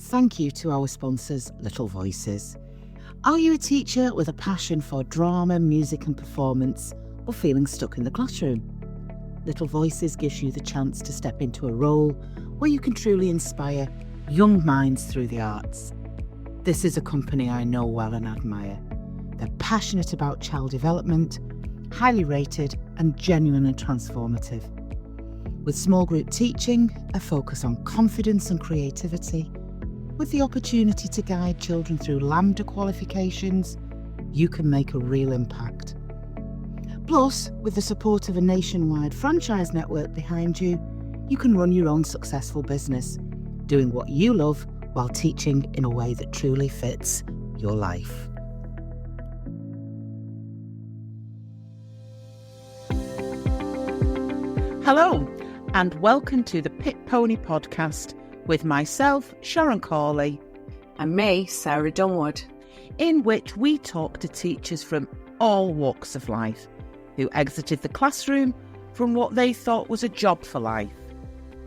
thank you to our sponsors, Little Voices. Are you a teacher with a passion for drama, music and performance, or feeling stuck in the classroom? Little Voices gives you the chance to step into a role where you can truly inspire young minds through the arts. This is a company I know well and admire. They're passionate about child development, highly rated and genuinely transformative. With small group teaching, a focus on confidence and creativity, with the opportunity to guide children through Lambda qualifications, you can make a real impact. Plus, with the support of a nationwide franchise network behind you, you can run your own successful business, doing what you love while teaching in a way that truly fits your life. Hello, and welcome to the Pit Pony Podcast with myself, Sharon Cawley, and me, Sarah Dunwood, in which we talk to teachers from all walks of life who exited the classroom from what they thought was a job for life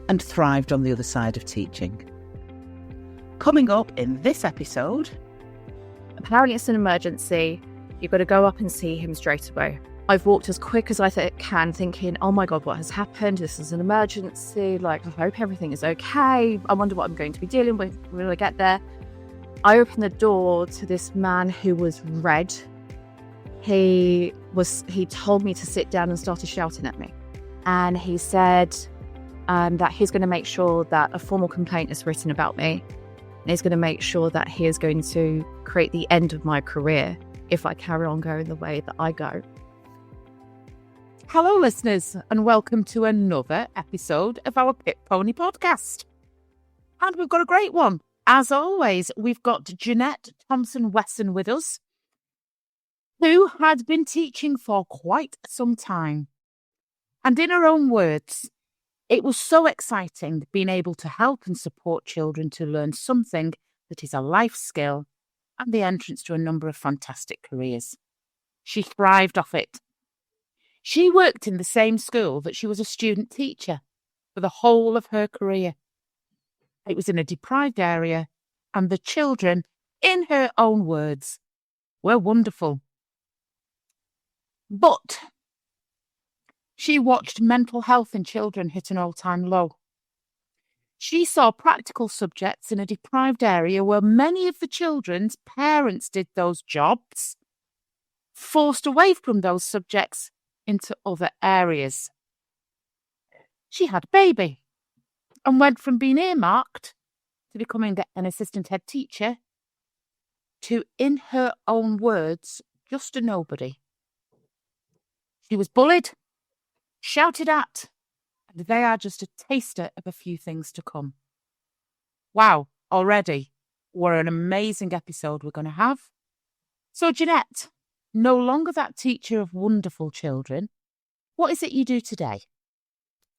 and thrived on the other side of teaching. Coming up in this episode... Apparently it's an emergency. You've got to go up and see him straight away. I've walked as quick as I can, thinking, oh my God, what has happened? This is an emergency. I hope everything is okay. I wonder what I'm going to be dealing with when I get there. I opened the door to this man who was red. He told me to sit down and started shouting at me. And he said that he's going to make sure that a formal complaint is written about me. And he's going to make sure that he is going to create the end of my career if I carry on going the way that I go. Hello, listeners, and welcome to another episode of our Pit Pony Podcast. And we've got a great one. As always, we've got Jeannette Thompson-Wessen with us, who had been teaching for quite some time. And in her own words, it was so exciting being able to help and support children to learn something that is a life skill and the entrance to a number of fantastic careers. She thrived off it. She worked in the same school that she was a student teacher for the whole of her career. It was in a deprived area, and the children, in her own words, were wonderful. But she watched mental health in children hit an all-time low. She saw practical subjects in a deprived area where many of the children's parents did those jobs, forced away from those subjects into other areas. She had a baby and went from being earmarked to becoming an assistant head teacher to, in her own words, just a nobody. She was bullied, shouted at, and they are just a taster of a few things to come. Wow, already, what an amazing episode we're going to have. So, Jeanette, no longer that teacher of wonderful children, what is it you do today?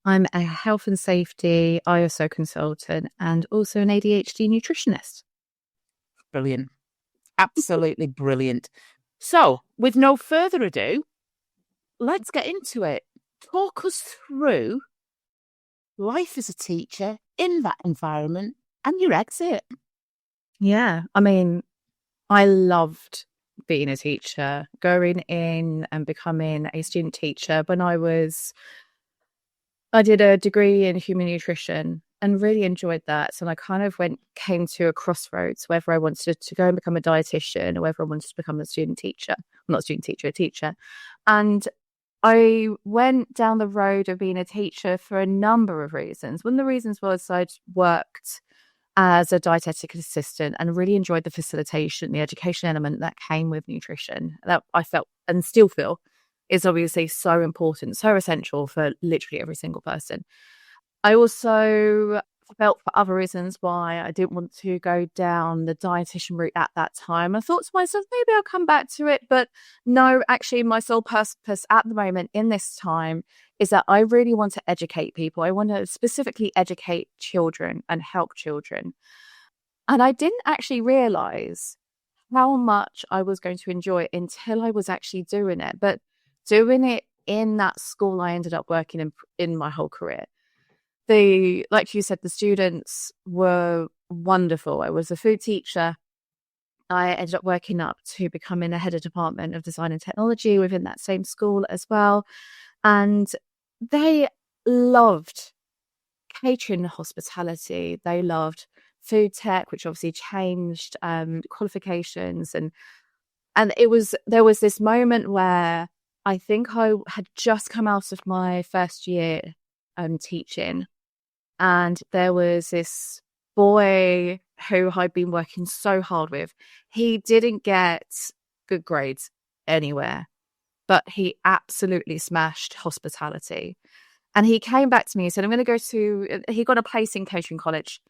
I'm a health and safety ISO consultant and also an ADHD nutritionist. Brilliant. Absolutely brilliant. So, with no further ado, let's get into it. Talk us through life as a teacher in that environment and your exit. Yeah, I loved being a teacher, going in and becoming a student teacher. I did a degree in human nutrition and really enjoyed that. So I kind of came to a crossroads, whether I wanted to go and become a dietitian or whether I wanted to become a student teacher. Not a student teacher, a teacher. And I went down the road of being a teacher for a number of reasons. One of the reasons was I'd worked as a dietetic assistant and really enjoyed the facilitation, the education element that came with nutrition. That I felt and still feel is obviously so important, so essential for literally every single person. I also felt for other reasons why I didn't want to go down the dietitian route at that time. I thought to myself, maybe I'll come back to it. But no, actually, my sole purpose at the moment in this time is that I really want to educate people. I want to specifically educate children and help children. And I didn't actually realize how much I was going to enjoy it until I was actually doing it. But doing it in that school I ended up working in my whole career. Like you said, the students were wonderful. I was a food teacher. I ended up working up to becoming a head of department of design and technology within that same school as well. And they loved catering and hospitality. They loved food tech, which obviously changed qualifications. And there was this moment where I think I had just come out of my first year teaching. And there was this boy who I'd been working so hard with. He didn't get good grades anywhere, but he absolutely smashed hospitality. And he came back to me and said, I'm going to go to, he got a place in catering college.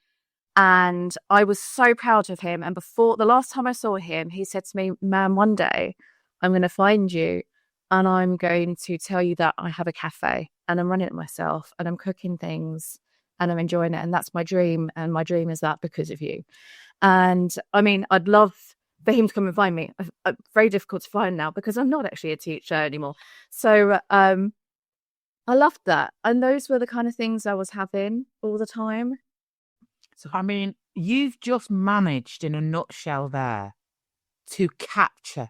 And I was so proud of him. And before the last time I saw him, he said to me, "Ma'am, one day I'm going to find you and I'm going to tell you that I have a cafe and I'm running it myself and I'm cooking things and I'm enjoying it. And that's my dream. And my dream is that because of you." And I mean, I'd love for him to come and find me. Very difficult to find now because I'm not actually a teacher anymore. So I loved that. And those were the kind of things I was having all the time. So, I mean, you've just managed in a nutshell there to capture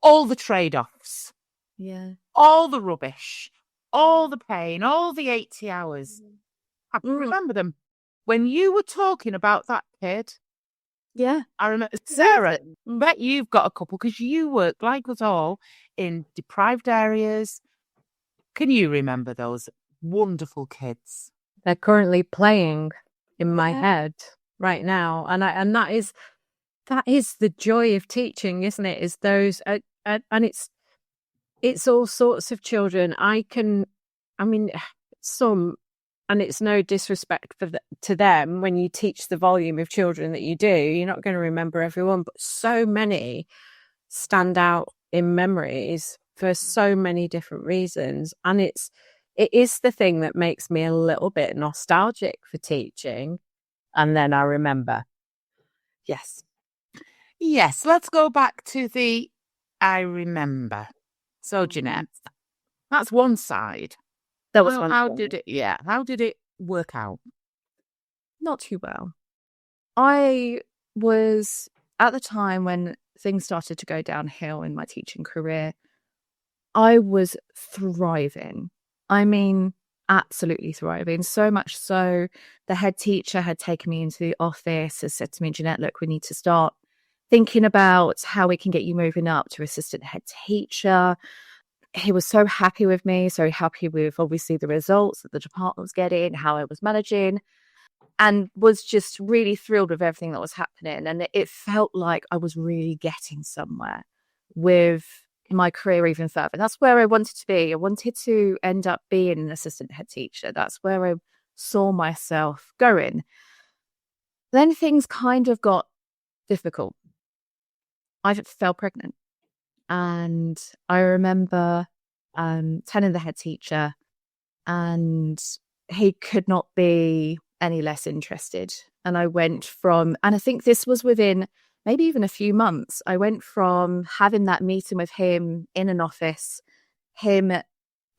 all the trade-offs, all the rubbish, all the pain, all the 80 hours. I can remember them. When you were talking about that kid, I remember, Sarah, I bet you've got a couple because you work like us all in deprived areas. Can you remember those wonderful kids? They're currently playing in my head right now, and that is the joy of teaching, isn't it? Is those and it's all sorts of children. Some, and it's no disrespect to them. When you teach the volume of children that you do, you're not going to remember everyone, but so many stand out in memories for so many different reasons, and it is the thing that makes me a little bit nostalgic for teaching. And then I remember. Yes, let's go back to the I remember. So, Jeanette, that's one side. That was how did it work out? Not too well. I was, at the time when things started to go downhill in my teaching career, I was thriving. I mean, absolutely thriving. So much so, the head teacher had taken me into the office, has said to me, "Jeanette, look, we need to start thinking about how we can get you moving up to assistant head teacher." He was so happy with me, so happy with obviously the results that the department was getting, how I was managing, and was just really thrilled with everything that was happening. And it felt like I was really getting somewhere with my career even further. That's where I wanted to be. I wanted to end up being an assistant head teacher. That's where I saw myself going. Then things kind of got difficult. I fell pregnant. And I remember telling the head teacher, and he could not be any less interested. And I went from, and I think this was within maybe even a few months, I went from having that meeting with him in an office, him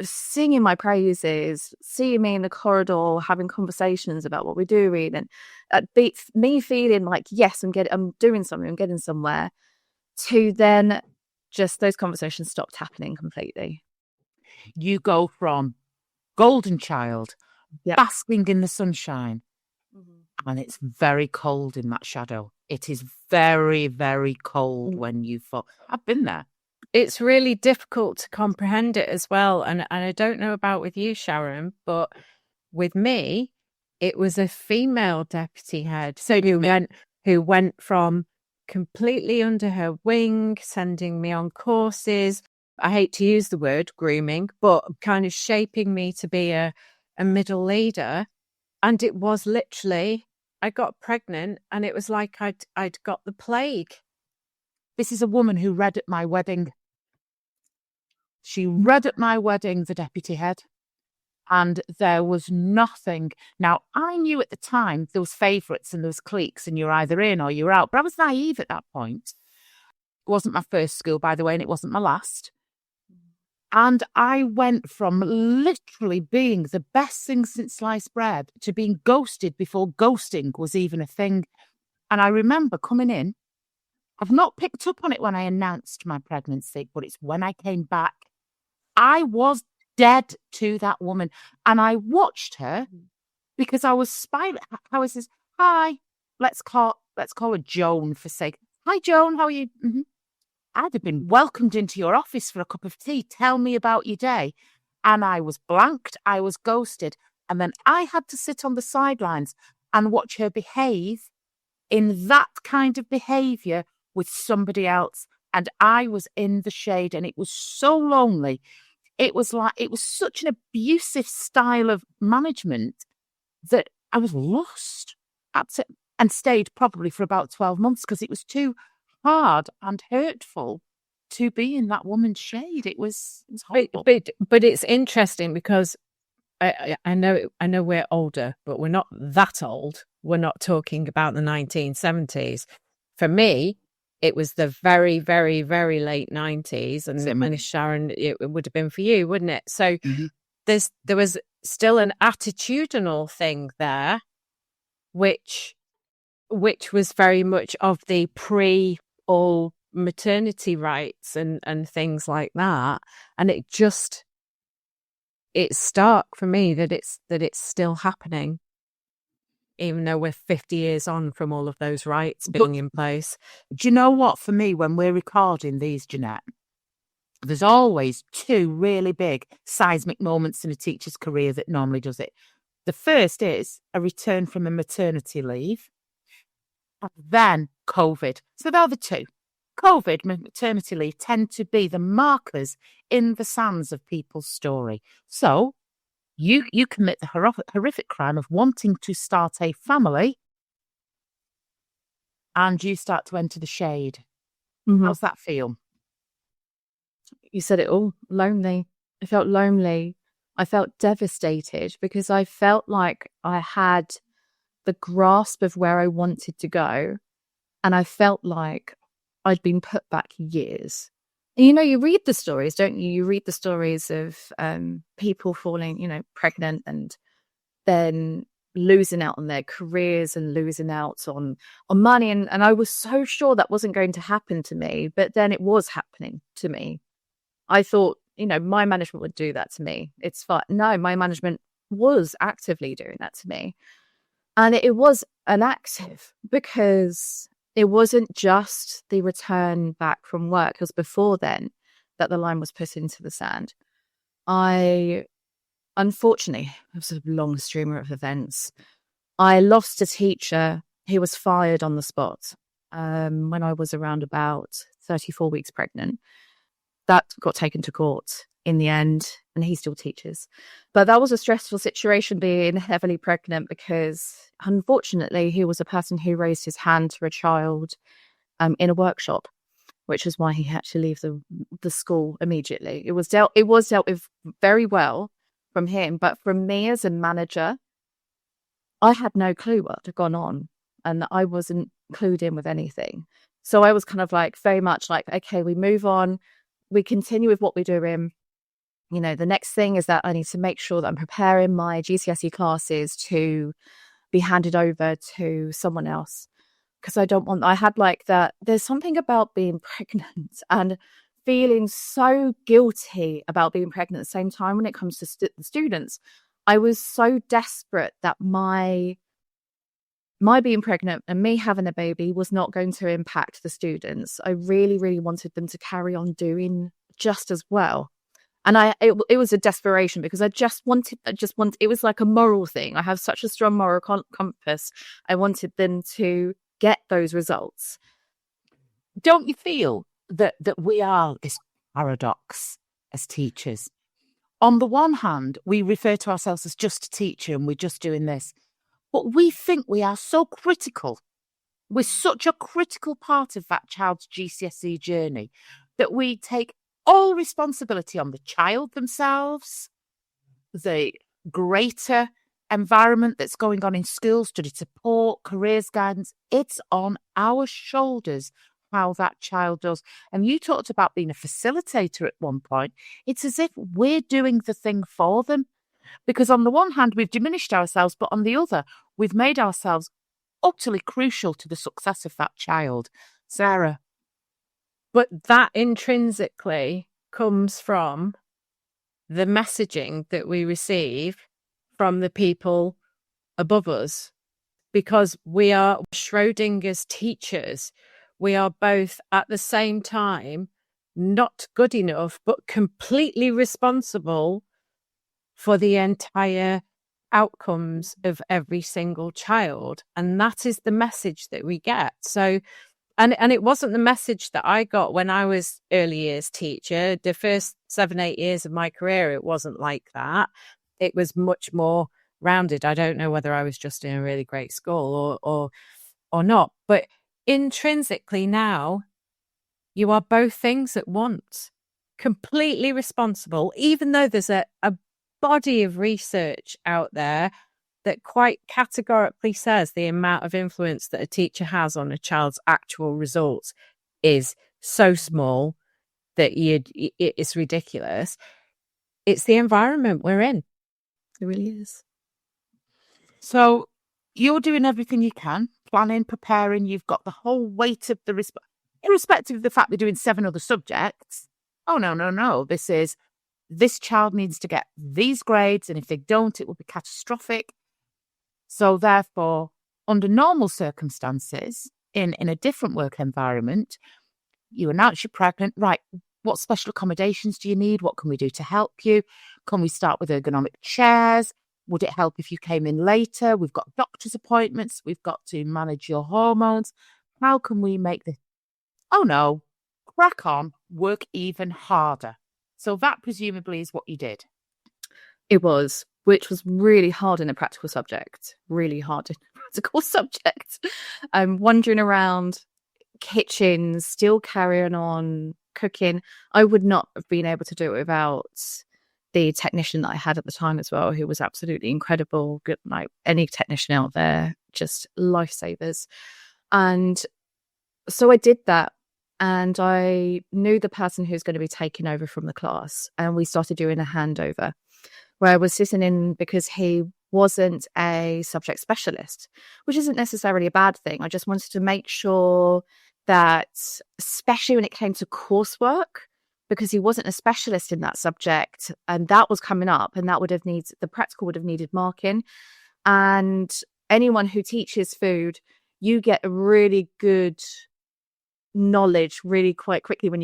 singing my praises, seeing me in the corridor, having conversations about what we're doing, and me feeling like, yes, I'm doing something, I'm getting somewhere, to then just those conversations stopped happening completely. You go from golden child, basking in the sunshine, and it's very cold in that shadow. It is very, very cold when you fall. I've been there. It's really difficult to comprehend it as well. And I don't know about with you, Sharon, but with me, it was a female deputy head. So who went from completely under her wing, sending me on courses. I hate to use the word grooming, but kind of shaping me to be a middle leader. And it was literally, I got pregnant and it was like I'd got the plague. This is a woman who read at my wedding. She read at my wedding, the deputy head, and there was nothing. Now, I knew at the time there was favourites and there was cliques and you're either in or you're out, but I was naive at that point. It wasn't my first school, by the way, and it wasn't my last. And I went from literally being the best thing since sliced bread to being ghosted before ghosting was even a thing. And I remember coming in, I've not picked up on it when I announced my pregnancy, but it's when I came back. I was dead to that woman. And I watched her because I was spying. How is this? Hi, let's call her Joan for sake. Hi, Joan, how are you? Mm-hmm. I'd have been welcomed into your office for a cup of tea. Tell me about your day. And I was blanked. I was ghosted. And then I had to sit on the sidelines and watch her behave in that kind of behavior with somebody else. And I was in the shade, and it was so lonely. It was such an abusive style of management that I was lost. Absolutely. And stayed probably for about 12 months because it was too hard and hurtful to be in that woman's shade. It was horrible. But it's interesting because I know we're older, but we're not that old. We're not talking about the 1970s. For me, it was the very, very, very late 90s, and Sharon, it would have been for you, wouldn't it? So there was still an attitudinal thing there, which was very much of the all maternity rights and things like that. And it's stark for me that it's still happening, even though we're 50 years on from all of those rights being in place. Do you know what? For me, when we're recording these, Jeanette, there's always two really big seismic moments in a teacher's career that normally does it. The first is a return from a maternity leave, and then COVID. So they're the two. COVID and maternity leave tend to be the markers in the sands of people's story. So you commit the horrific crime of wanting to start a family, and you start to enter the shade. Mm-hmm. How's that feel? You said it all. Lonely. I felt lonely. I felt devastated because I felt like I had the grasp of where I wanted to go, and I felt like I'd been put back years. And, you read the stories, don't you? You read the stories of people falling, pregnant and then losing out on their careers and losing out on money. And I was so sure that wasn't going to happen to me, but then it was happening to me. I thought, my management would do that to me. It's fine. No, my management was actively doing that to me. And it was an active because it wasn't just the return back from work. It was before then that the line was put into the sand. Unfortunately, it was a long streamer of events. I lost a teacher who was fired on the spot when I was around about 34 weeks pregnant. That got taken to court in the end, and he still teaches. But that was a stressful situation, being heavily pregnant, because unfortunately he was a person who raised his hand to a child in a workshop, which is why he had to leave the school immediately. It was dealt with very well from him, but from me as a manager, I had no clue what had gone on, and I wasn't clued in with anything. So I was kind of like very much like, okay, we move on. We continue with what we're doing. The next thing is that I need to make sure that I'm preparing my GCSE classes to be handed over to someone else, because I had like that. There's something about being pregnant and feeling so guilty about being pregnant at the same time when it comes to the students. I was so desperate that my being pregnant and me having a baby was not going to impact the students. I really, really wanted them to carry on doing just as well. And it was a desperation, because it was like a moral thing. I have such a strong moral compass. I wanted them to get those results. Don't you feel that we are this paradox as teachers? On the one hand, we refer to ourselves as just a teacher and we're just doing this. But we think we are so critical. We're such a critical part of that child's GCSE journey that we take all responsibility on the child themselves, the greater environment that's going on in schools, study support, careers guidance. It's on our shoulders how that child does. And you talked about being a facilitator at one point. It's as if we're doing the thing for them. Because on the one hand, we've diminished ourselves, but on the other, we've made ourselves utterly crucial to the success of that child. Sarah. But that intrinsically comes from the messaging that we receive from the people above us, because we are Schrodinger's teachers. We are both at the same time not good enough, but completely responsible for the entire outcomes of every single child. And that is the message that we get. So, and it wasn't the message that I got when I was early years teacher. The first 7-8 years of my career, it wasn't like that. It was much more rounded. I don't know whether I was just in a really great school or not. But intrinsically now, you are both things at once. Completely responsible, even though there's a body of research out there that quite categorically says the amount of influence that a teacher has on a child's actual results is so small that it's ridiculous. It's the environment we're in. It really is. So you're doing everything you can, planning, preparing. You've got the whole weight of the irrespective of the fact they're doing 7 other subjects. Oh, no. This child needs to get these grades, and if they don't, it will be catastrophic. So therefore, under normal circumstances, in a different work environment, you announce you're pregnant. Right, what special accommodations do you need? What can we do to help you? Can we start with ergonomic chairs? Would it help if you came in later? We've got doctor's appointments. We've got to manage your hormones. How can we make this? Oh no, crack on, work even harder. So that presumably is what you did. It was, which was really hard in a practical subject. Really hard in a practical subject. Wandering around kitchens, still carrying on cooking. I would not have been able to do it without the technician that I had at the time as well, who was absolutely incredible. Good, like any technician out there, just lifesavers. And so I did that. And I knew the person who's going to be taking over from the class. And we started doing a handover where I was sitting in because he wasn't a subject specialist, which isn't necessarily a bad thing. I just wanted to make sure that, especially when it came to coursework, because he wasn't a specialist in that subject, and that was coming up, and that would have needed, the practical would have needed marking. And anyone who teaches food, you get a really good knowledge really quite quickly when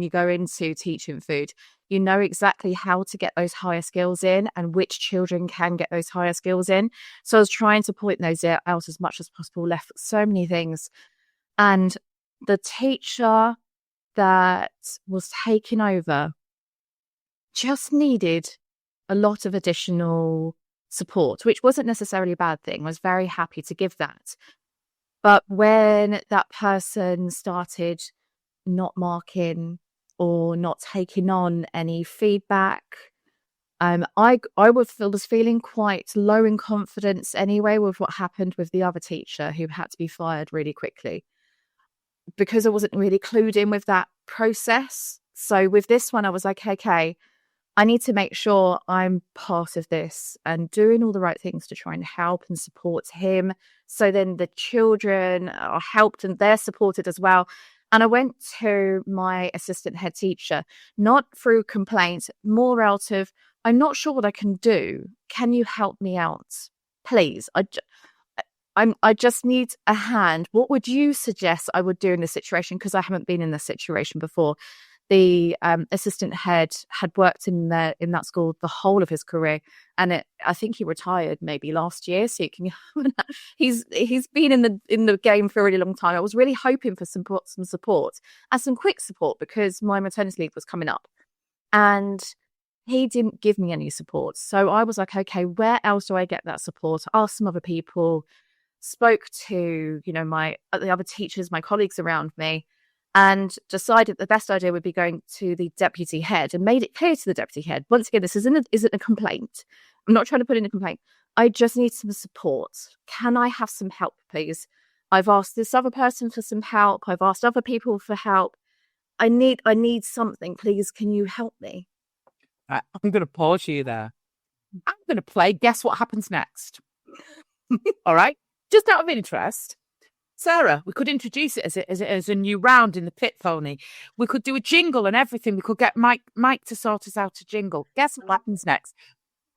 you go into teaching food. You know exactly how to get those higher skills in and which children can get those higher skills in. So I was trying to point those out as much as possible, left so many things. And the teacher that was taking over just needed a lot of additional support, which wasn't necessarily a bad thing. I was very happy to give that. But when that person started not marking or not taking on any feedback, I was feeling quite low in confidence anyway with what happened with the other teacher who had to be fired really quickly, because I wasn't really clued in with that process. So with this one, I was like, okay, I need to make sure I'm part of this and doing all the right things to try and help and support him. So then the children are helped and they're supported as well. And I went to my assistant head teacher, not through complaints, more out of, I'm not sure what I can do. Can you help me out? Please. I just need a hand. What would you suggest I would do in this situation? Because I haven't been in this situation before. The assistant head had worked in that school the whole of his career, and I think he retired maybe last year. So you can, he's been in the game for a really long time. I was really hoping for some support and some quick support because my maternity leave was coming up, and he didn't give me any support. So I was like, okay, where else do I get that support? Asked some other people, spoke to the other teachers, my colleagues around me, and decided the best idea would be going to the deputy head, and made it clear to the deputy head, once again, this isn't a complaint. I'm not trying to put in a complaint. I just need some support. Can I have some help, please? I've asked this other person for some help. I've asked other people for help. I need something. Please, can you help me? I'm going to pause you there. I'm going to play Guess What Happens Next. All right? Just out of interest, Sarah, we could introduce it as a new round in the pit phony. We could do a jingle and everything. We could get Mike to sort us out a jingle. Guess what happens next?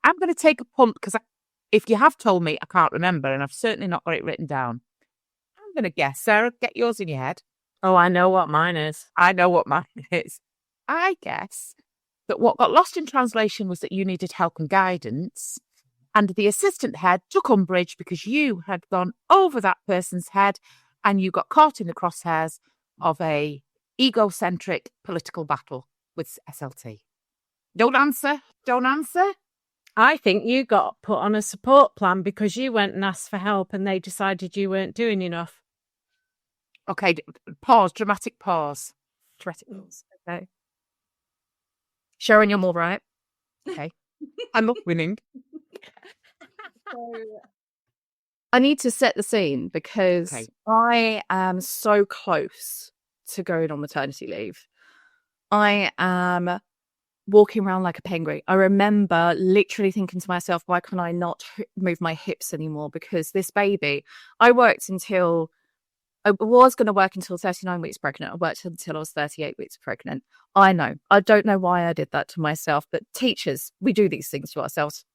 I'm going to take a punt because if you have told me, I can't remember, and I've certainly not got it written down. I'm going to guess. Sarah, get yours in your head. Oh, I know what mine is. I know what mine is. I guess that what got lost in translation was that you needed help and guidance, and the assistant head took umbrage because you had gone over that person's head and you got caught in the crosshairs of a egocentric political battle with SLT. Don't answer. I think you got put on a support plan because you went and asked for help and they decided you weren't doing enough. Okay, pause, dramatic pause. Okay. Sharon, you're more right. Okay. I'm not winning. I need to set the scene because I am so close to going on maternity leave. I am walking around like a penguin. I remember literally thinking to myself, why can I not move my hips anymore? Because this baby, I was going to work until 39 weeks pregnant. I worked until I was 38 weeks pregnant. I know. I don't know why I did that to myself, but teachers, we do these things to ourselves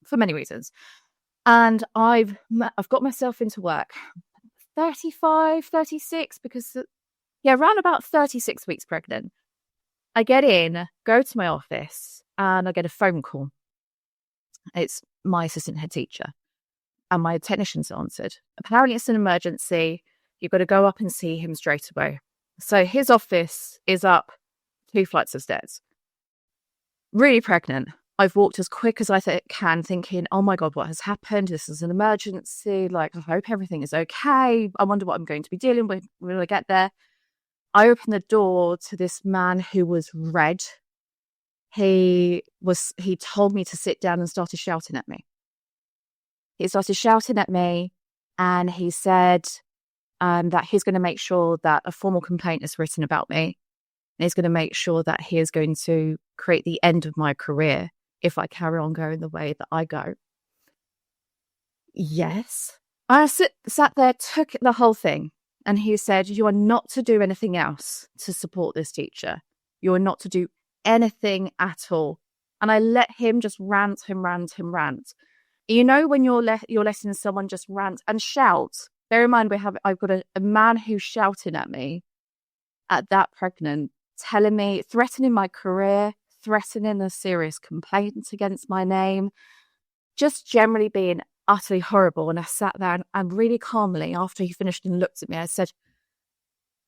for many reasons. And I've got myself into work 35, 36, because, around about 36 weeks pregnant. I get in, go to my office, and I get a phone call. It's my assistant head teacher. And my technician's answered. Apparently it's an emergency. You've got to go up and see him straight away. So his office is up 2 flights of stairs. Really pregnant. I've walked as quick as I can, thinking, oh my God, what has happened? This is an emergency. Like, I hope everything is okay. I wonder what I'm going to be dealing with when I get there. I opened the door to this man who was red. He told me to sit down and started shouting at me. He started shouting at me and he said that he's going to make sure that a formal complaint is written about me. And he's going to make sure that he is going to create the end of my career if I carry on going the way that I go. Yes. I sat there, took the whole thing. And he said, you are not to do anything else to support this teacher. You are not to do anything at all. And I let him just rant. You know, when you're letting someone just rant and shout. Bear in mind, I've got a man who's shouting at me at that pregnant, telling me, threatening my career, threatening a serious complaint against my name, just generally being utterly horrible. And I sat there and really calmly, after he finished and looked at me, I said,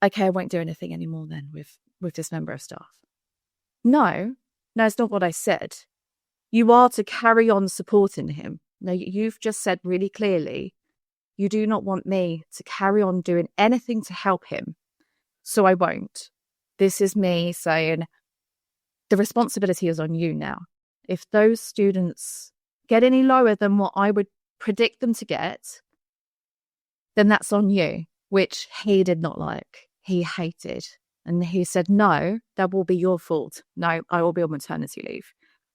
okay, I won't do anything anymore then with this member of staff. No, it's not what I said. You are to carry on supporting him. Now, you've just said really clearly, you do not want me to carry on doing anything to help him. So I won't. This is me saying, the responsibility is on you now. If those students get any lower than what I would predict them to get, then that's on you, which he did not like. He hated. And he said, no, that will be your fault. No, I will be on maternity leave.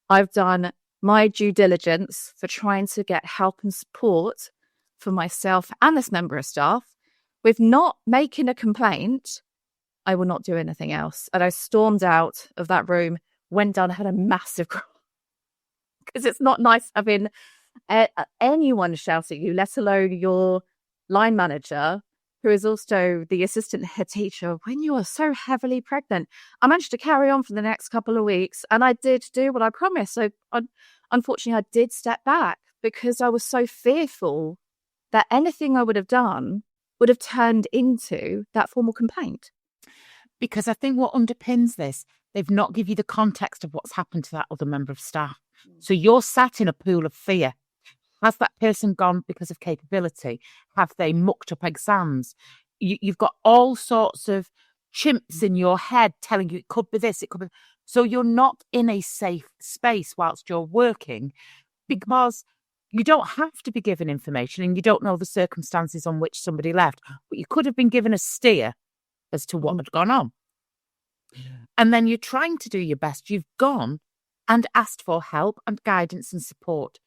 I've done my due diligence for trying to get help and support for myself and this member of staff. With not making a complaint, I will not do anything else. And I stormed out of that room, went down, had a massive cry. Because it's not nice having anyone shout at you, let alone your line manager, who is also the assistant head teacher, when you are so heavily pregnant. I managed to carry on for the next couple of weeks, and I did do what I promised. So unfortunately, I did step back because I was so fearful that anything I would have done would have turned into that formal complaint. Because I think what underpins this, they've not given you the context of what's happened to that other member of staff. So you're sat in a pool of fear. Has that person gone because of capability? Have they mucked up exams? You've got all sorts of chimps in your head telling you it could be this, it could be. So you're not in a safe space whilst you're working, because You don't have to be given information, and you don't know the circumstances on which somebody left, but you could have been given a steer as to what had gone on. And then you're trying to do your best. You've gone and asked for help and guidance and support.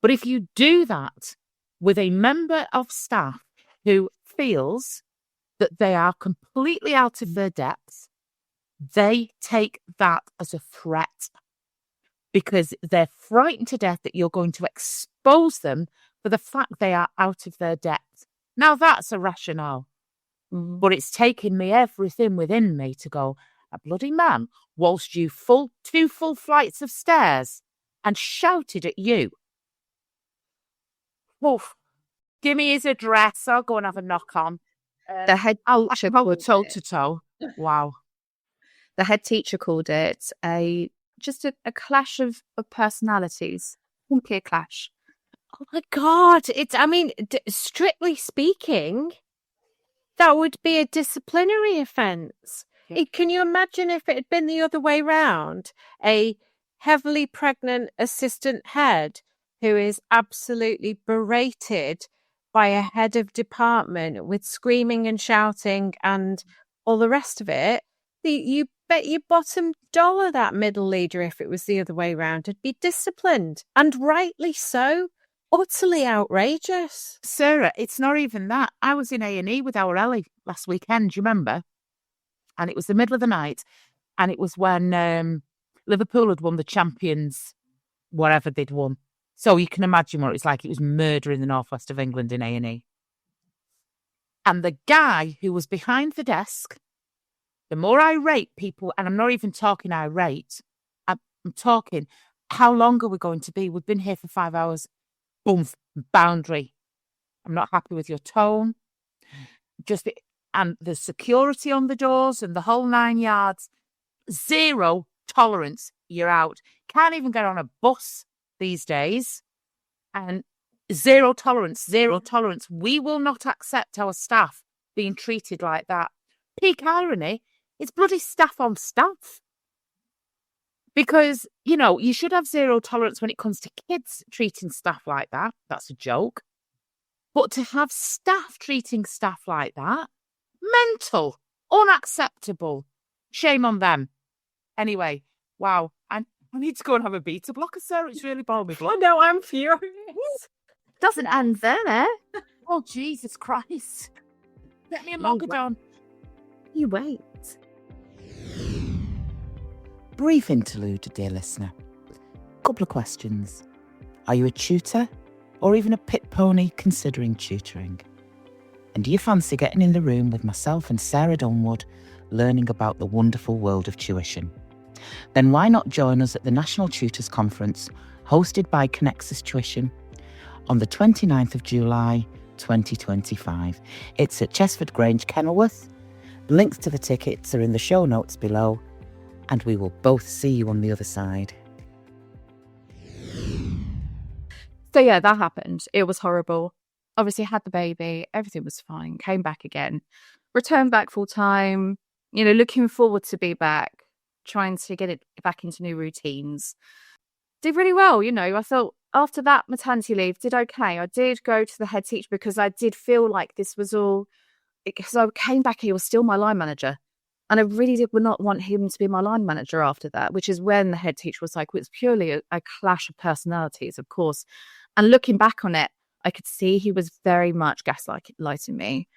But if you do that with a member of staff who feels that they are completely out of their depth, they take that as a threat, because they're frightened to death that you're going to expose them for the fact they are out of their depth. Now, that's a rationale, but it's taken me everything within me to go, a bloody man waltzed you two full flights of stairs and shouted at you. Oof. Give me his address. I'll go and have a knock on. The head teacher go toe to toe. Wow. The head teacher called it just a clash of personalities. Simply a clash. Oh my God. Strictly speaking, that would be a disciplinary offence. Yeah. Can you imagine if it had been the other way round? A heavily pregnant assistant head who is absolutely berated by a head of department with screaming and shouting and all the rest of it. You bet your bottom dollar that middle leader, if it was the other way round, would be disciplined, and rightly so. Utterly outrageous. Sarah, it's not even that. I was in A&E with our Ellie last weekend, do you remember? And it was the middle of the night, and it was when Liverpool had won the champions, whatever they'd won. So you can imagine what it's like. It was murder in the northwest of England in A&E. And the guy who was behind the desk, the more irate people, and I'm not even talking irate, I'm talking, how long are we going to be? We've been here for 5 hours. Boom, boundary. I'm not happy with your tone. And the security on the doors and the whole 9 yards. Zero tolerance. You're out. Can't even get on a bus these days. And zero tolerance. We will not accept our staff being treated like that. Peak irony, it's bloody staff on staff. Because, you should have zero tolerance when it comes to kids treating staff like that. That's a joke. But to have staff treating staff like that, mental, unacceptable. Shame on them. Anyway, wow. I need to go and have a beta blocker, Sarah. It's really boiled me blood. No, I'm furious. Doesn't end there. Oh, Jesus Christ. Get me a mogadon. You wait. Brief interlude, dear listener. Couple of questions. Are you a tutor or even a pit pony considering tutoring? And do you fancy getting in the room with myself and Sarah Dunwood learning about the wonderful world of tuition? Then why not join us at the National Tutors Conference hosted by Connexus Tuition on the 29th of July 2025. It's at Chesford Grange, Kenilworth. Links to the tickets are in the show notes below, and we will both see you on the other side. So yeah, that happened. It was horrible. Obviously had the baby, everything was fine, came back again, returned back full time, looking forward to be back, trying to get it back into new routines. Did really well, I thought after that maternity leave, did okay. I did go to the head teacher because I did feel like this was all, because I came back, he was still my line manager. And I really would not want him to be my line manager after that, which is when the head teacher was like, well, it's purely a clash of personalities, of course. And looking back on it, I could see he was very much gaslighting me.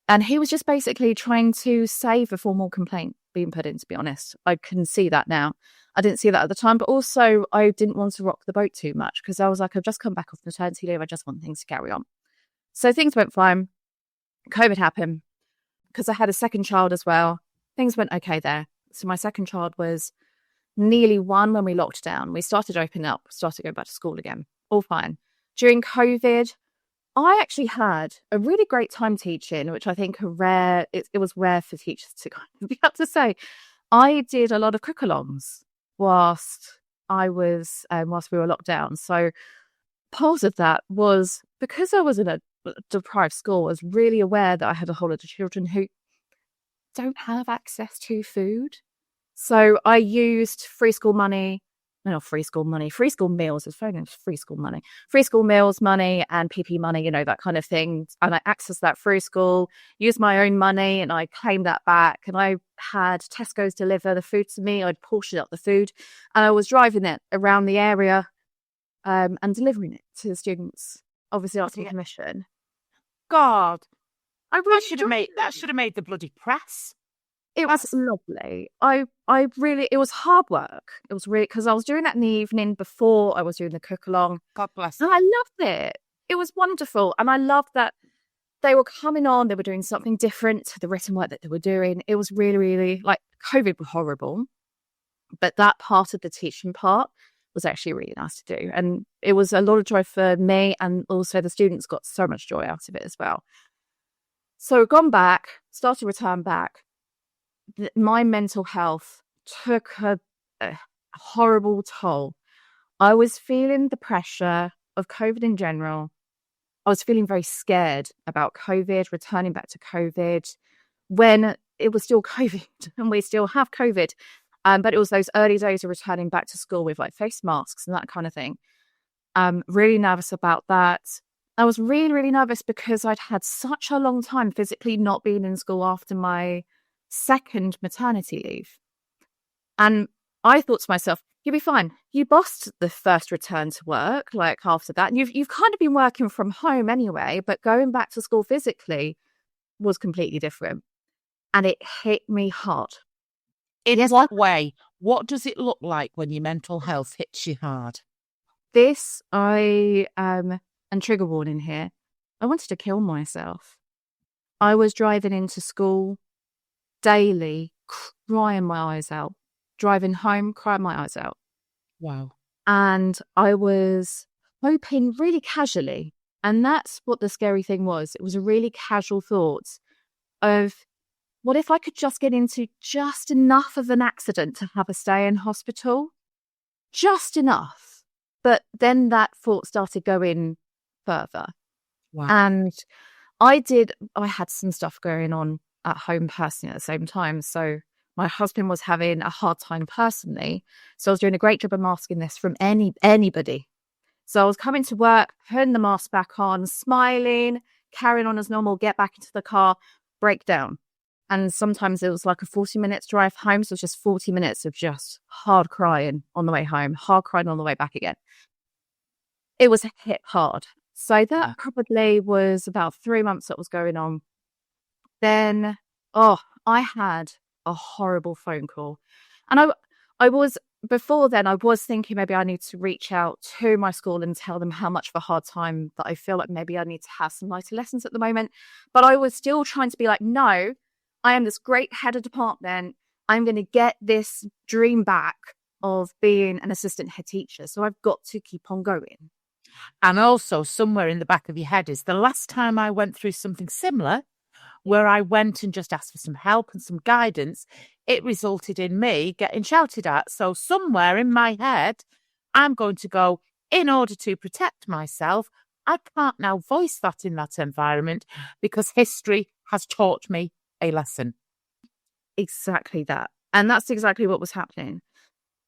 And he was just basically trying to save a formal complaint being put in, to be honest. I can see that now. I didn't see that at the time, but also I didn't want to rock the boat too much because I was like, I've just come back off maternity leave. I just want things to carry on. So things went fine. COVID happened because I had a second child as well. Things went okay there. So my second child was nearly 1 when we locked down. We started opening up, started going back to school again. All fine. During COVID, I actually had a really great time teaching, which I think it was rare for teachers to kind of be able to say. I did a lot of cook-alongs whilst we were locked down. So part of that was because I was in a deprived school, I was really aware that I had a whole lot of children who don't have access to food. So I used free school money free school money, free school meals, it's free school money, free school meals money and PP money, you know, that kind of thing. And I accessed that through school, used my own money, and I claimed that back. And I had Tesco's deliver the food to me. I'd portioned up the food, and I was driving it around the area and delivering it to the students, obviously asking permission. God, I really that should have made the bloody press. It was lovely. It was hard work. It was really, because I was doing that in the evening before I was doing the cook along. God bless. And I loved it. It was wonderful. And I loved that they were coming on, they were doing something different to the written work that they were doing. It was really, really, like, COVID was horrible, but that part of the teaching part was actually really nice to do. And it was a lot of joy for me, and also the students got so much joy out of it as well. So gone back, started to return back. My mental health took a horrible toll. I was feeling the pressure of COVID in general. I was feeling very scared about COVID, returning back to COVID when it was still COVID and we still have COVID. But it was those early days of returning back to school with like face masks and that kind of thing. Really nervous about that. I was really, really nervous because I'd had such a long time physically not being in school after my second maternity leave. And I thought to myself, you'll be fine. You bossed the first return to work, like after that. And you've kind of been working from home anyway, but going back to school physically was completely different. And it hit me hard. In what way? What does it look like when your mental health hits you hard? And trigger warning here, I wanted to kill myself. I was driving into school daily, crying my eyes out. Driving home, crying my eyes out. Wow. And I was hoping really casually, and that's what the scary thing was. It was a really casual thought of, what if I could just get into just enough of an accident to have a stay in hospital? Just enough. But then that thought started going further. Wow. And I had some stuff going on at home personally at the same time. So my husband was having a hard time personally. So I was doing a great job of masking this from anybody. So I was coming to work, putting the mask back on, smiling, carrying on as normal, get back into the car, break down. And sometimes it was like a 40 minutes drive home. So it was just 40 minutes of just hard crying on the way home, hard crying on the way back again. It was hit hard. So that probably was about 3 months that was going on. Then, I had a horrible phone call. And before then, I was thinking maybe I need to reach out to my school and tell them how much of a hard time that I feel like maybe I need to have some lighter lessons at the moment. But I was still trying to be like, no, I am this great head of department. I'm going to get this dream back of being an assistant head teacher. So I've got to keep on going. And also somewhere in the back of your head is the last time I went through something similar, where I went and just asked for some help and some guidance, it resulted in me getting shouted at. So somewhere in my head, I'm going to go, in order to protect myself, I can't now voice that in that environment because history has taught me a lesson. Exactly that. And that's exactly what was happening.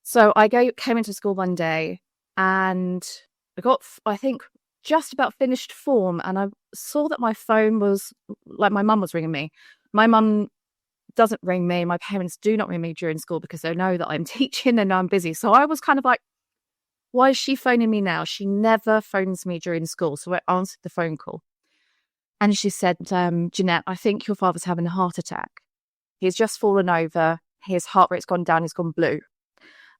So I came into school one day and I got, I think, just about finished form, and I saw that my phone was, like, my mum was ringing me. My mum doesn't ring me. My parents do not ring me during school because they know that I'm teaching and I'm busy. So I was kind of like, why is she phoning me now? She never phones me during school. So I answered the phone call. And she said, Jeanette, I think your father's having a heart attack. He's just fallen over. His heart rate's gone down. He's gone blue.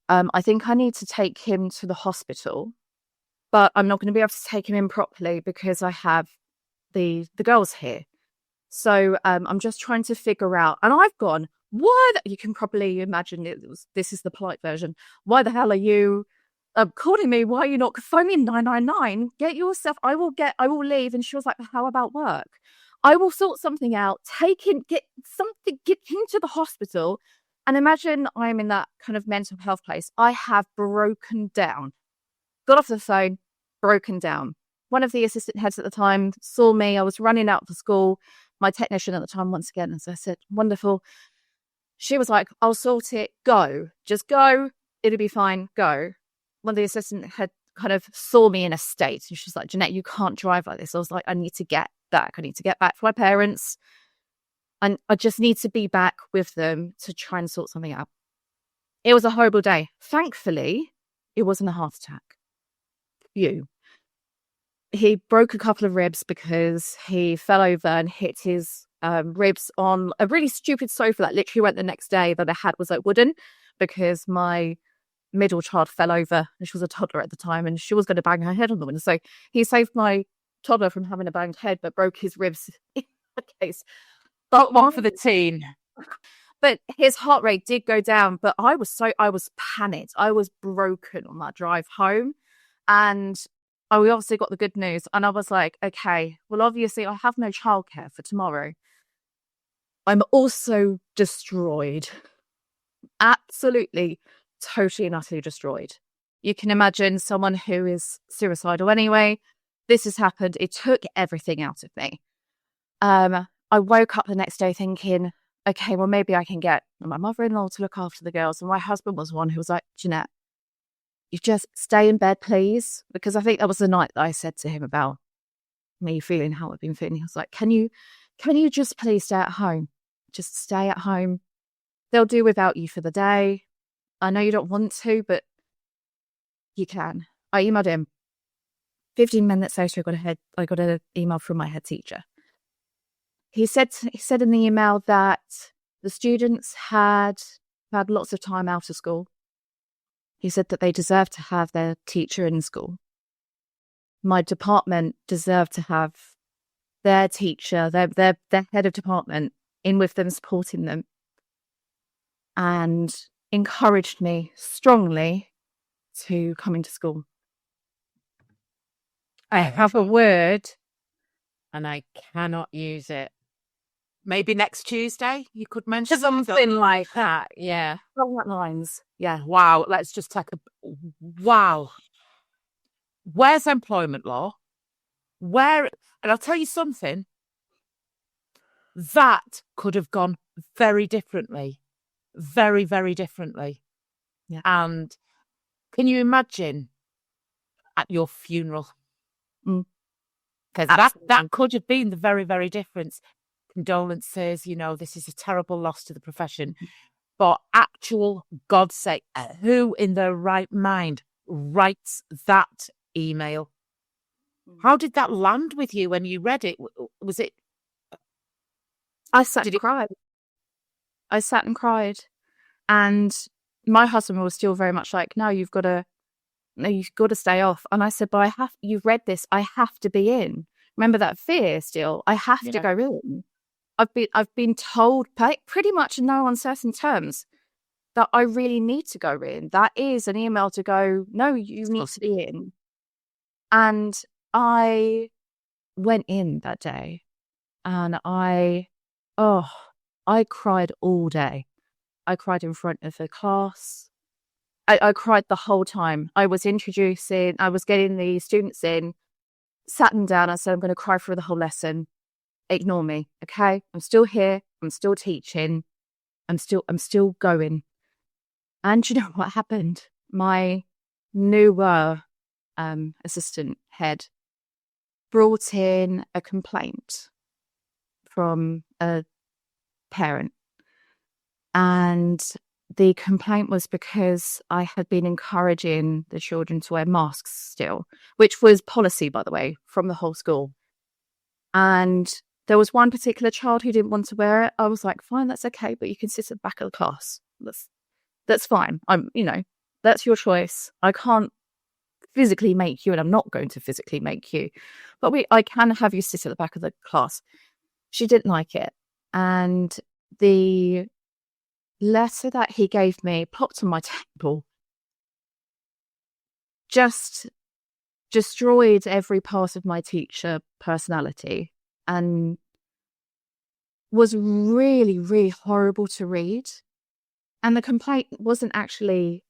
I think I need to take him to the hospital. But I'm not going to be able to take him in properly because I have the girls here. So I'm just trying to figure out. And I've gone, you can probably imagine this is the polite version. Why the hell are you calling me? Why are you not phoning 999? Get yourself, I will leave. And she was like, how about work? I will sort something out. Get him to the hospital. And imagine I'm in that kind of mental health place. I have broken down. Got off the phone, broken down. One of the assistant heads at the time saw me. I was running out for school. My technician at the time, once again, as I said, wonderful. She was like, I'll sort it. Go. Just go. It'll be fine. Go. one of the assistants had kind of saw me in a state, and she's like, Jeanette, you can't drive like this. I was like, I need to get back. I need to get back to my parents. And I just need to be back with them to try and sort something out. It was a horrible day. Thankfully, it wasn't a heart attack. Phew. He broke a couple of ribs because he fell over and hit his ribs on a really stupid sofa that literally went the next day that I had was like wooden, because my middle child fell over, and she was a toddler at the time, and she was going to bang her head on the window. So he saved my toddler from having a banged head, but broke his ribs in that case. But one for the teen. But his heart rate did go down. But I was panicked. I was broken on that drive home. And we obviously got the good news. And I was like, okay, well, obviously I have no childcare for tomorrow. I'm also destroyed. Absolutely, totally and utterly destroyed. You can imagine someone who is suicidal anyway. This has happened. It took everything out of me. I woke up the next day thinking, okay, well, maybe I can get my mother-in-law to look after the girls. And my husband was one who was like, Jeanette, you just stay in bed, please. Because I think that was the night that I said to him about me feeling how I've been feeling. He was like, can you just please stay at home? Just stay at home. They'll do without you for the day. I know you don't want to, but you can. I emailed him. 15 minutes later, I got an email from my head teacher. He said in the email that the students had lots of time out of school. He said that they deserved to have their teacher in school. My department deserved to have their teacher, their head of department, in with them, supporting them, and encouraged me strongly to come into school. I have a word and I cannot use it. Maybe next Tuesday you could mention Something like that, yeah. Along that lines. Yeah, wow. Let's just take wow. Where's employment law? And I'll tell you something, that could have gone very differently. Very, very differently. Yeah. And can you imagine at your funeral? Because that could have been the very, very difference. Condolences, this is a terrible loss to the profession. For actual God's sake, who in their right mind writes that email? How did that land with you when you read it? Was it? I sat and cried. I sat and cried. And my husband was still very much like, no, you've got to stay off. And I said, but you've read this. I have to be in. Remember that fear still. I have to go in. I've been told pretty much in no uncertain terms that I really need to go in. That is an email to go, no, you need to be in. And I went in that day and I cried all day. I cried in front of the class. I cried the whole time. I was getting the students in, sat them down. I said, I'm going to cry through the whole lesson. Ignore me, okay? I'm still here. I'm still teaching. I'm still going. And you know what happened? My newer assistant head brought in a complaint from a parent. And the complaint was because I had been encouraging the children to wear masks still, which was policy, by the way, from the whole school. And there was one particular child who didn't want to wear it. I was like, fine, that's okay, but you can sit at the back of the class. That's fine. That's your choice. I can't physically make you, and I'm not going to physically make you, but I can have you sit at the back of the class. She didn't like it. And the letter that he gave me plopped on my table just destroyed every part of my teacher personality and was really, really horrible to read. And the complaint wasn't actually...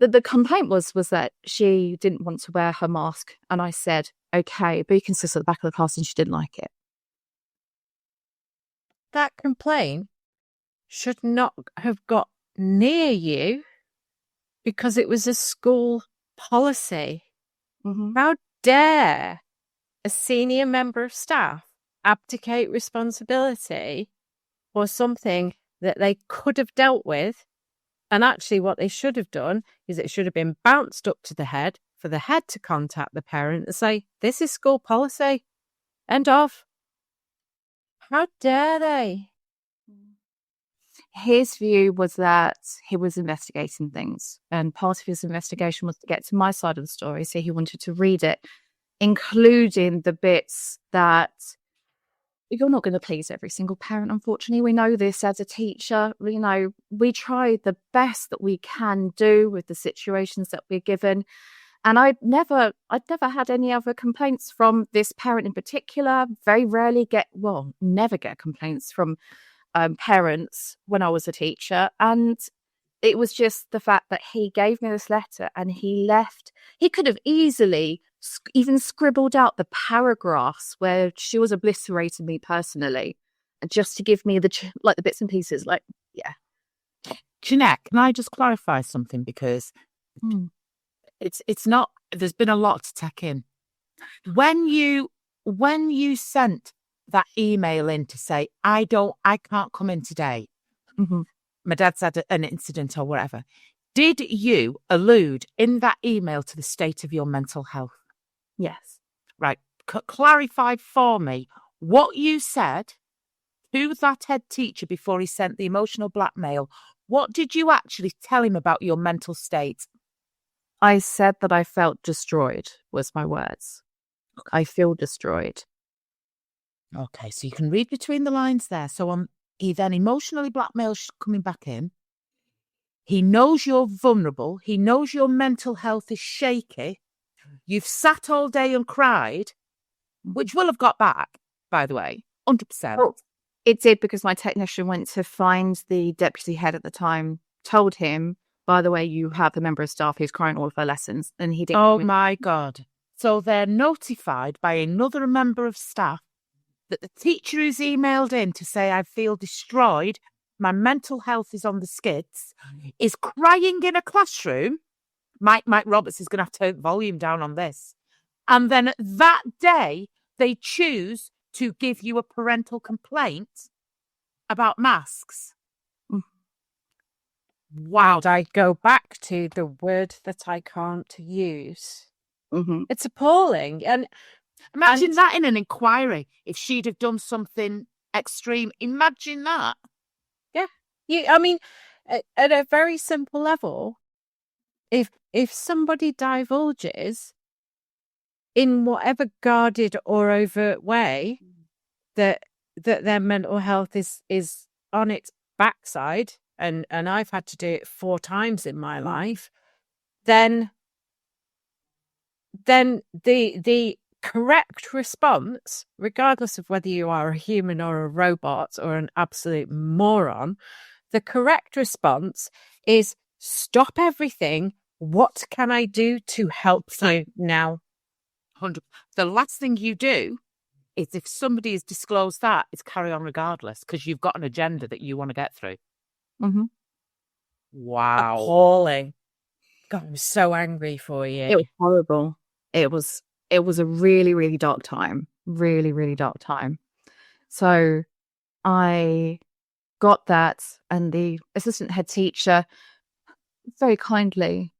The complaint was that she didn't want to wear her mask. And I said, okay, but you can sit at the back of the class, and she didn't like it. That complaint should not have got near you because it was a school policy. Mm-hmm. How dare a senior member of staff abdicate responsibility for something that they could have dealt with? And actually what they should have done is it should have been bounced up to the head for the head to contact the parent and say, this is school policy. End of. How dare they? His view was that he was investigating things, and part of his investigation was to get to my side of the story. So he wanted to read it, including the bits that you're not going to please every single parent. Unfortunately, we know this as a teacher. You know, we try the best that we can do with the situations that we're given. And I'd never had any other complaints from this parent in particular. Very rarely never get complaints from parents when I was a teacher. And it was just the fact that he gave me this letter and he left. He could have easily even scribbled out the paragraphs where she was obliterating me personally, and just to give me the bits and pieces. Jeanette, can I just clarify something? Because it's not, there's been a lot to take in. When you sent that email in to say, I can't come in today. Mm-hmm. My dad's had an incident or whatever. Did you allude in that email to the state of your mental health? Yes. Right. Clarify for me what you said to that head teacher before he sent the emotional blackmail. What did you actually tell him about your mental state? I said that I felt destroyed, was my words. I feel destroyed. Okay, so you can read between the lines there. So he then emotionally blackmails coming back in. He knows you're vulnerable. He knows your mental health is shaky. You've sat all day and cried, which will have got back, by the way, 100%. Well, it did, because my technician went to find the deputy head at the time, told him, by the way, you have a member of staff who's crying all of her lessons. And he didn't. Oh my God. So they're notified by another member of staff that the teacher who's emailed in to say, I feel destroyed, my mental health is on the skids, is crying in a classroom. Mike Roberts is going to have to turn the volume down on this. And then that day, they choose to give you a parental complaint about masks. Wow. And I go back to the word that I can't use. Mm-hmm. It's appalling. And imagine that in an inquiry, if she'd have done something extreme. Imagine that. Yeah. I mean, at a very simple level, if somebody divulges in whatever guarded or overt way that their mental health is on its backside, and I've had to do it 4 times in my life, then the correct response, regardless of whether you are a human or a robot or an absolute moron, the correct response is stop everything. What can I do to help you now? 100. The last thing you do is, if somebody has disclosed that, is carry on regardless, because you've got an agenda that you want to get through. Mm-hmm. Wow. Appalling. God, I'm so angry for you. It was horrible. It was a really, really dark time. Really, really dark time. So I got that, and the assistant head teacher very kindly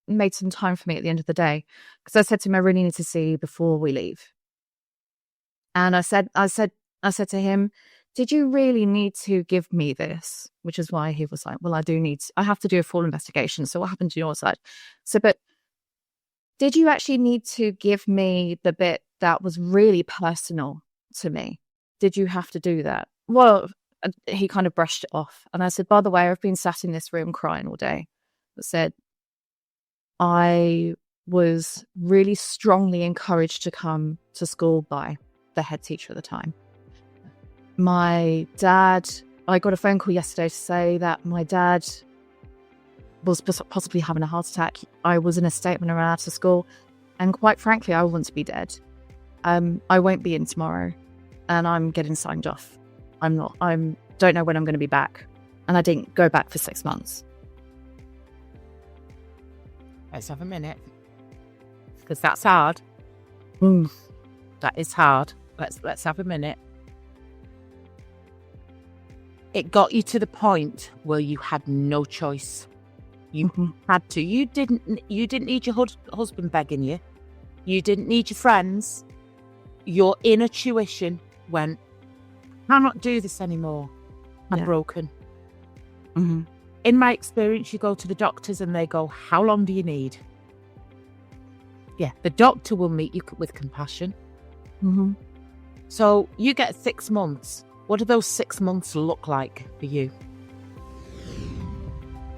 made some time for me at the end of the day, because I said to him, I really need to see you before we leave. And I said to him, did you really need to give me this? Which is why he was like, well, I have to do a full investigation. So what happened to your side? So, but did you actually need to give me the bit that was really personal to me? Did you have to do that? Well, he kind of brushed it off. And I said, by the way, I've been sat in this room crying all day. I said, I was really strongly encouraged to come to school by the head teacher at the time. My dad, I got a phone call yesterday to say that my dad was possibly having a heart attack. I was in a state when I ran out of school. And quite frankly, I want to be dead. I won't be in tomorrow. And I'm getting signed off. I don't know when I'm going to be back. And I didn't go back for 6 months. Let's have a minute. Because that's hard. That is hard. Let's have a minute. It got you to the point where you had no choice. You had to. You didn't need your husband begging you. You didn't need your friends. Your inner tuition went, I cannot do this anymore. I'm broken. In my experience, you go to the doctors and they go, how long do you need? Yeah, the doctor will meet you with compassion. So you get 6 months. What do those 6 months look like for you?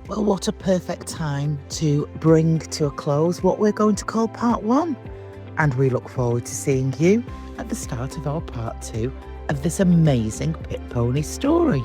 Well, what a perfect time to bring to a close what we're going to call part 1. And we look forward to seeing you at the start of our part 2 of this amazing pit pony story.